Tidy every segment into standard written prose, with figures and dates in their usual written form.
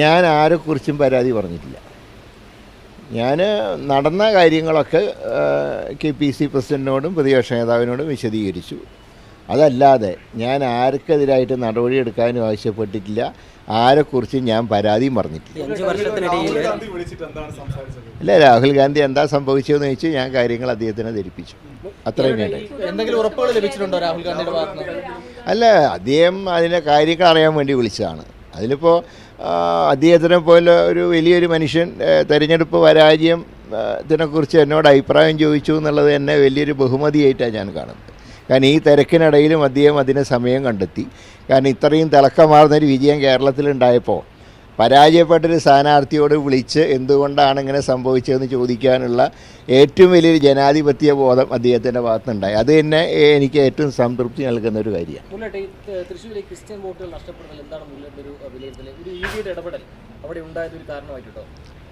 ഞാൻ ആരെക്കുറിച്ചും പരാതി പറഞ്ഞിട്ടില്ല. ഞാൻ നടന്ന കാര്യങ്ങളൊക്കെ KPC പ്രസിഡൻറ്റിനോടും പ്രതിപക്ഷ നേതാവിനോടും വിശദീകരിച്ചു. അതല്ലാതെ ഞാൻ ആർക്കെതിരായിട്ട് നടപടിയെടുക്കാനും ആവശ്യപ്പെട്ടിട്ടില്ല. ആരെക്കുറിച്ചും ഞാൻ പരാതിയും പറഞ്ഞിട്ടില്ല. ഇല്ല, രാഹുൽ ഗാന്ധി എന്താ സംഭവിച്ചതെന്ന് ചോദിച്ചു ഞാൻ കാര്യങ്ങൾ അദ്ദേഹത്തിനെ ധരിപ്പിച്ചു. അത്രയും വേണ്ടേ. എന്തെങ്കിലും ഉറപ്പുകൾ ലഭിച്ചിട്ടുണ്ടോ രാഹുൽ ഗാന്ധിയുടെ ഭാഗത്ത് നിന്ന്? അല്ല, അദ്ദേഹം അതിൻ്റെ കാര്യങ്ങൾ അറിയാൻ വേണ്ടി വിളിച്ചതാണ്. അതിലിപ്പോൾ അദ്ദേഹത്തിനെ പോലെ ഒരു വലിയൊരു മനുഷ്യൻ തെരഞ്ഞെടുപ്പ് പരാജയം ഇതിനെക്കുറിച്ച് എന്നോട് അഭിപ്രായം ചോദിച്ചു എന്നുള്ളത് തന്നെ വലിയൊരു ബഹുമതിയായിട്ടാണ് ഞാൻ കാണുന്നത്. കാരണം ഈ തിരക്കിനിടയിലും അദ്ദേഹം അതിന് സമയം കണ്ടെത്തി. കാരണം ഇത്രയും തിളക്കമാർന്നൊരു വിജയം കേരളത്തിലുണ്ടായപ്പോൾ പരാജയപ്പെട്ടൊരു സ്ഥാനാർത്ഥിയോട് വിളിച്ച് എന്തുകൊണ്ടാണ് ഇങ്ങനെ സംഭവിച്ചതെന്ന് ചോദിക്കാനുള്ള ഏറ്റവും വലിയൊരു ജനാധിപത്യ ബോധം അദ്ദേഹത്തിൻ്റെ ഭാഗത്തുനിന്നുണ്ടായി. അത് തന്നെ എനിക്ക് ഏറ്റവും സംതൃപ്തി നൽകുന്ന ഒരു കാര്യമാണ്. തൃശ്ശൂരിലെ ക്രിസ്ത്യൻ വോട്ടുകൾ നഷ്ടപ്പെടുന്നത് എന്താണ് ഒരു വിലയിരുത്തൽ? ഒരു EDയുടെ ഇടപെടൽ അവിടെ ഉണ്ടായതൊരു കാരണമായിട്ടോ?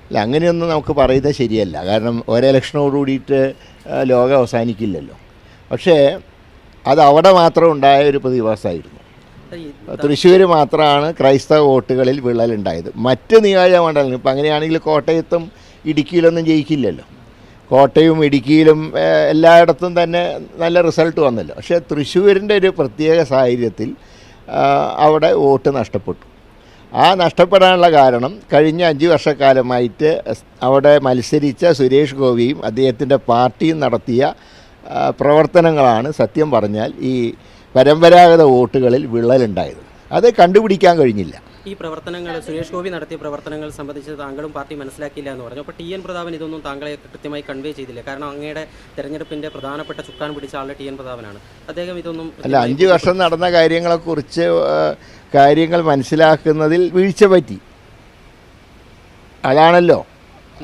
അല്ല, അങ്ങനെയൊന്നും നമുക്ക് പറയുന്നത് ശരിയല്ല. കാരണം ഒരെലക്ഷനോട് കൂടിയിട്ട് ലോകം അവസാനിക്കില്ലല്ലോ. പക്ഷേ അത് അവിടെ മാത്രം ഉണ്ടായ ഒരു പ്രതിഭാസമായിരുന്നു. തൃശ്ശൂർ മാത്രമാണ് ക്രൈസ്തവ വോട്ടുകളിൽ വിള്ളലുണ്ടായത്. മറ്റ് നിയോജകമണ്ഡലങ്ങൾ ഇപ്പം അങ്ങനെയാണെങ്കിൽ കോട്ടയത്തും ഇടുക്കിയിലൊന്നും ജയിക്കില്ലല്ലോ. കോട്ടയവും ഇടുക്കിയിലും എല്ലായിടത്തും തന്നെ നല്ല റിസൾട്ട് വന്നല്ലോ. പക്ഷേ തൃശ്ശൂരിൻ്റെ ഒരു പ്രത്യേക സാഹചര്യത്തിൽ അവിടെ വോട്ട് നഷ്ടപ്പെട്ടു. ആ നഷ്ടപ്പെടാനുള്ള കാരണം കഴിഞ്ഞ 5 വർഷക്കാലമായിട്ട് അവിടെ മത്സരിച്ച സുരേഷ് ഗോപിയും അദ്ദേഹത്തിൻ്റെ പാർട്ടിയും നടത്തിയ പ്രവർത്തനങ്ങളാണ് സത്യം പറഞ്ഞാൽ ഈ പരമ്പരാഗത വോട്ടുകളിൽ വിള്ളലുണ്ടായത്. അത് കണ്ടുപിടിക്കാൻ കഴിഞ്ഞില്ല. ഈ പ്രവർത്തനങ്ങൾ സുരേഷ് ഗോപി നടത്തിയ പ്രവർത്തനങ്ങൾ സംബന്ധിച്ച് താങ്കളും പാർട്ടി മനസ്സിലാക്കിയില്ല എന്ന് പറഞ്ഞു. അപ്പോൾ TN പ്രതാപൻ ഇതൊന്നും താങ്കളെ കൃത്യമായി കൺവേ ചെയ്തില്ല. കാരണം അങ്ങയുടെ തെരഞ്ഞെടുപ്പിൻ്റെ പ്രധാനപ്പെട്ട ചുക്കാൻ പിടിച്ച ആളുടെ TN പ്രതാപനാണ്. അദ്ദേഹം ഇതൊന്നും അല്ല, 5 വർഷം നടന്ന കാര്യങ്ങളെക്കുറിച്ച് കാര്യങ്ങൾ മനസ്സിലാക്കുന്നതിൽ വീഴ്ച പറ്റി. അതാണല്ലോ.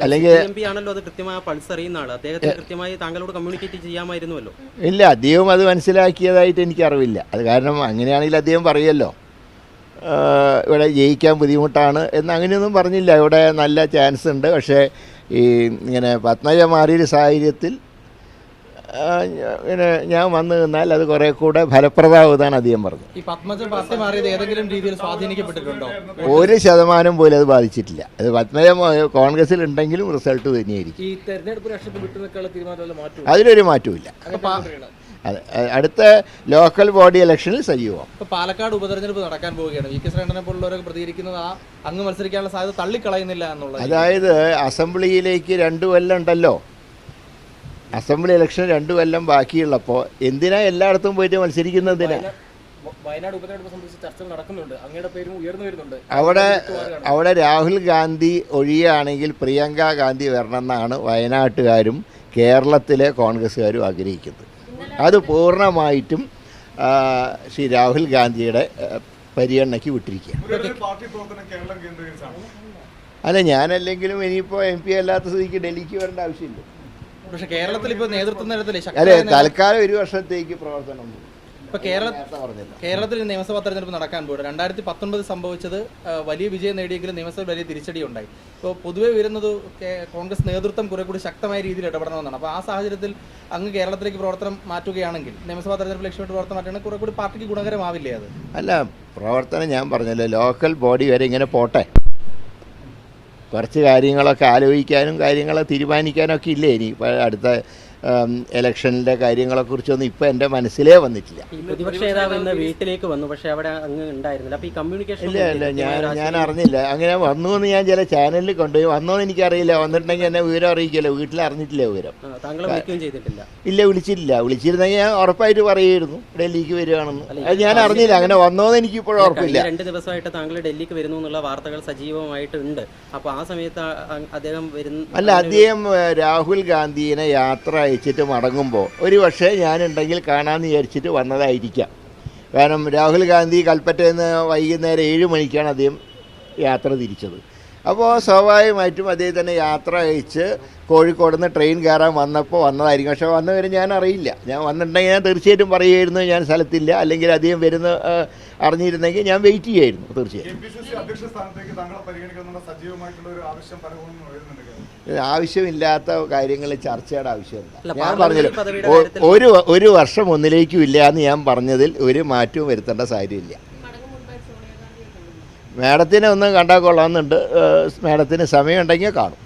അല്ലെങ്കിൽ MP ആണല്ലോ അത് കൃത്യമായ പൾസ് അറിയുന്ന ആൾ. അദ്ദേഹത്തിന് കൃത്യമായി താങ്കളോട് കമ്മ്യൂണിക്കേറ്റ് ചെയ്യാമായിരുന്നുവല്ലോ. ഇല്ല, അദ്ദേഹം അത് മനസ്സിലാക്കിയതായിട്ട് എനിക്കറിവില്ല. അത് കാരണം അങ്ങനെയാണെങ്കിൽ അദ്ദേഹം പറയുമല്ലോ ഇവിടെ ജയിക്കാൻ ബുദ്ധിമുട്ടാണ് എന്ന്. അങ്ങനെയൊന്നും പറഞ്ഞില്ല. ഇവിടെ നല്ല ചാൻസ് ഉണ്ട്. പക്ഷേ ഈ ഇങ്ങനെ പത്മജ മാറിയൊരു സാഹചര്യത്തിൽ ഇങ്ങനെ ഞാൻ വന്നു നിന്നാൽ അത് കുറേ കൂടെ ഫലപ്രദമാവുന്നതാണ് അദ്ദേഹം പറഞ്ഞത്. ഈ പത്മജ പാർട്ടി മാറിയത് ഏതെങ്കിലും രീതിയിൽ സ്വാധീനിക്കപ്പെട്ടിട്ടുണ്ടോ? 1% പോലും അത് ബാധിച്ചിട്ടില്ല. അത് പത്മജ കോൺഗ്രസിൽ ഉണ്ടെങ്കിലും റിസൾട്ട് തന്നെയായിരിക്കും. ഈ തെരഞ്ഞെടുപ്പ് രാഷ്ട്രീയത്തിൽ വിട്ടുനിൽക്കാനുള്ള തീരുമാനം അതിലൊരു മാറ്റവുമില്ല. അതെ, അടുത്ത ലോക്കൽ ബോഡി ഇലക്ഷനിൽ സജീവം. ഇപ്പോൾ പാലക്കാട് ഉപതെരഞ്ഞെടുപ്പ് നടക്കാൻ പോവുകയാണ്. VK ശ്രീകണ്ഠനെ പോലുള്ളവരൊക്കെ പ്രതികരിക്കുന്നത് അങ്ങ് മത്സരിക്കാനുള്ള സാധ്യത തള്ളിക്കളയുന്നില്ല എന്നുള്ളത്. അതായത് അസംബ്ലിയിലേക്ക് 2 കൊല്ലം ഉണ്ടല്ലോ. അസംബ്ലി ഇലക്ഷൻ 2 കൊല്ലം ബാക്കിയുള്ളപ്പോൾ എന്തിനാ എല്ലായിടത്തും പോയിട്ട് മത്സരിക്കുന്നതിനാ? വയനാട് ഉപതെരഞ്ഞെടുപ്പ് സംബന്ധിച്ച് ചർച്ചകൾ നടക്കുന്നുണ്ട്. അങ്ങയുടെ പേരും ഉയർന്നു വരുന്നുണ്ട്. അവിടെ രാഹുൽ ഗാന്ധി ഒഴിയുകയാണെങ്കിൽ പ്രിയങ്ക ഗാന്ധി വരണമെന്നാണ് വയനാട്ടുകാരും കേരളത്തിലെ കോൺഗ്രസ്സുകാരും ആഗ്രഹിക്കുന്നത്. അത് പൂർണ്ണമായിട്ടും ശ്രീ രാഹുൽ ഗാന്ധിയുടെ പരിഗണനയ്ക്ക് വിട്ടിരിക്കുക. അല്ല, ഞാനല്ലെങ്കിലും ഇനിയിപ്പോൾ MP അല്ലാത്ത സ്ഥിതിക്ക് ഡൽഹിക്ക് വരേണ്ട ആവശ്യമില്ല. പക്ഷേ കേരളത്തിൽ ഇപ്പോൾ നേതൃത്വ തലത്തിൽ അല്ലെ തൽക്കാലം 1 വർഷത്തേക്ക് പ്രവർത്തനം. ഇപ്പോൾ കേരളത്തിൽ നിയമസഭാ തെരഞ്ഞെടുപ്പ് നടക്കാൻ പോകും. 2019 സംഭവിച്ചത് വലിയ വിജയം നേടിയെങ്കിലും നിയമസഭയിൽ വലിയ തിരിച്ചടി ഉണ്ടായി. ഇപ്പോൾ പൊതുവെ വരുന്നത് കോൺഗ്രസ് നേതൃത്വം കുറെ കൂടി ശക്തമായ രീതിയിൽ ഇടപെടണമെന്നാണ്. അപ്പോൾ ആ സാഹചര്യത്തിൽ അങ്ങ് കേരളത്തിലേക്ക് പ്രവർത്തനം മാറ്റുകയാണെങ്കിൽ, നിയമസഭാ തെരഞ്ഞെടുപ്പ് ലക്ഷ്യമിട്ട് പ്രവർത്തനം മാറ്റുകയാണെങ്കിൽ കുറെ കൂടി പാർട്ടിക്ക് ഗുണകരമാവില്ലേ അത്? അല്ല, പ്രവർത്തനം ഞാൻ പറഞ്ഞല്ലോ, ലോക്കൽ ബോഡി വരെ ഇങ്ങനെ പോട്ടെ. കുറച്ച് കാര്യങ്ങളൊക്കെ ആലോചിക്കാനും കാര്യങ്ങളെ തീരുമാനിക്കാനൊക്കെ ഇല്ലേ ഇനി. അടുത്ത ഇലക്ഷനിലെ കാര്യങ്ങളെക്കുറിച്ചൊന്നും ഇപ്പം എൻ്റെ മനസ്സിലേ വന്നിട്ടില്ല. പ്രതിപക്ഷ നേതാവ് ഇന്ന് വീട്ടിലേക്ക് വന്നു, പക്ഷേ അവിടെ അങ്ങ് ഉണ്ടായിരുന്നില്ല. അപ്പോൾ ഈ കമ്മ്യൂണിക്കേഷൻ ഇല്ല, ഞാൻ അറിഞ്ഞില്ല. അങ്ങനെ വന്നു എന്ന് ഞാൻ ചില ചാനലിൽ കൊണ്ടുപോയി. വന്നോന്ന് എനിക്കറിയില്ല. വന്നിട്ടുണ്ടെങ്കിൽ എന്നെ വിവരം അറിയിക്കല്ലോ. വീട്ടിൽ അറിഞ്ഞിട്ടില്ല വിവരം. താങ്കൾ വിളിക്കുകയും ചെയ്തിട്ടില്ല? ഇല്ല, വിളിച്ചിട്ടില്ല. വിളിച്ചിരുന്നെങ്കിൽ ഞാൻ ഉറപ്പായിട്ട് പറയുമായിരുന്നു ഡൽഹിക്ക് വരികയാണെന്ന്. അത് ഞാൻ അറിഞ്ഞില്ല. അങ്ങനെ വന്നോന്ന് എനിക്ക് ഇപ്പോഴും ഉറപ്പില്ല. 2 ദിവസമായിട്ട് താങ്കൾ ഡൽഹിക്ക് വരുന്നു എന്നുള്ള വാർത്തകൾ സജീവമായിട്ടുണ്ട്. അപ്പോൾ ആ സമയത്ത് അദ്ദേഹം വരുന്നു. അല്ല, അദ്ദേഹം രാഹുൽ ഗാന്ധിയെ യാത്ര അയച്ചിട്ട് മടങ്ങുമ്പോൾ ഒരു പക്ഷേ ഞാനുണ്ടെങ്കിൽ കാണാമെന്ന് വിചാരിച്ചിട്ട് വന്നതായിരിക്കാം. കാരണം രാഹുൽ ഗാന്ധി കൽപ്പറ്റയിൽ നിന്ന് വൈകുന്നേരം 7 മണിക്കാണ് അദ്ദേഹം യാത്ര തിരിച്ചത്. അപ്പോൾ സ്വാഭാവികമായിട്ടും അദ്ദേഹത്തിന് യാത്ര അയച്ച് കോഴിക്കോട് നിന്ന് ട്രെയിൻ കയറാൻ വന്നതായിരിക്കും. പക്ഷേ വന്ന വരെ ഞാൻ അറിയില്ല. ഞാൻ വന്നിട്ടുണ്ടെങ്കിൽ ഞാൻ തീർച്ചയായിട്ടും പറയുമായിരുന്നു ഞാൻ സ്ഥലത്തില്ല. അല്ലെങ്കിൽ അദ്ദേഹം വരുന്ന അറിഞ്ഞിരുന്നെങ്കിൽ ഞാൻ വെയിറ്റ് ചെയ്യായിരുന്നു. തീർച്ചയായും ആവശ്യമില്ലാത്ത കാര്യങ്ങൾ ചർച്ചയുടെ ആവശ്യമില്ല. ഞാൻ പറഞ്ഞല്ലോ, ഒരു വർഷം ഒന്നിലേക്കും ഇല്ല എന്ന് ഞാൻ പറഞ്ഞതിൽ ഒരു മാറ്റവും വരുത്തേണ്ട സാഹചര്യമില്ല. മാഡത്തിനെ ഒന്ന് കണ്ടാൽ കൊള്ളാമെന്നുണ്ട്. മാഡത്തിന് സമയമുണ്ടെങ്കിൽ കാണും.